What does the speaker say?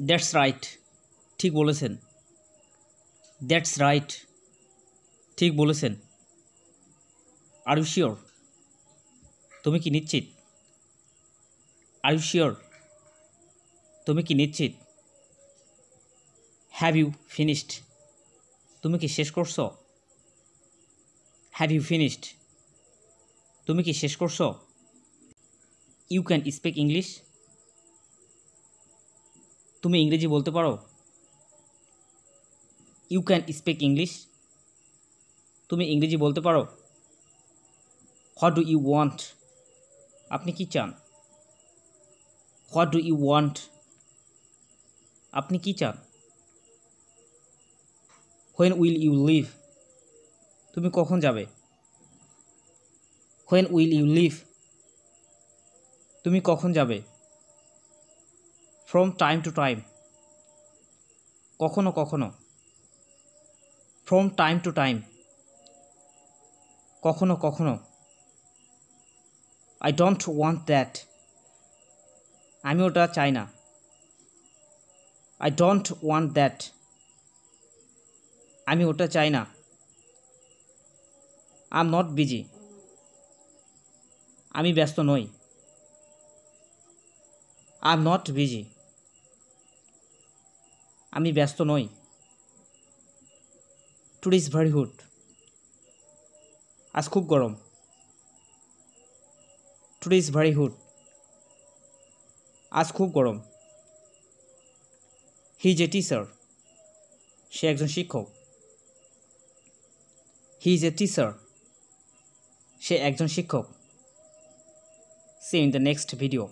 That's right, ঠিক বলেছেন। That's right, ঠিক বলেছেন। আর ইউ শিওর, তুমি কি নিশ্চিত? আর ইউ শিওর, তুমি কি নিশ্চিত? হ্যাভ ইউ ফিনিশড, তুমি কি শেষ করছো? হ্যাভ ইউ ফিনিশড, তুমি কি শেষ করছো? ইউ ক্যান স্পিক ইংলিশ, তুমি ইংরেজি বলতে পারো? ইউ ক্যান স্পিক ইংলিশ, তুমি ইংরেজি বলতে পারো? হোয়াট ডু ইউ ওয়ান্ট, আপনি কি চান? হোয়াট ডু ইউ ওয়ান্ট, আপনি কি চান? হোয়েন উইল ইউ লিভ, তুমি কখন যাবে? হোয়েন উইল ইউ লিভ, তুমি কখন যাবে? ফ্রম টাইম টু টাইম, কখনো কখনো। ফ্রম টাইম টু টাইম, কখনো কখনো। আই ডোন্ট ওয়ান্ট দ্যাট, আমি ওটা চাই না। আই ডোন্ট ওয়ান্ট দ্যাট, আমি ওটা চাই না। আই এম নট বিজি, আমি ব্যস্ত নই। আই এম নট বিজি, আমি ব্যস্ত নই। টুডে ইজ ভেরি হট, আজ খুব গরম। টুডে ইজ ভেরি হট, আজ খুব গরম। হি ইজ এ টিচার, সে একজন শিক্ষক। হি ইজ এ টিচার, সে একজন শিক্ষক। See in the next video.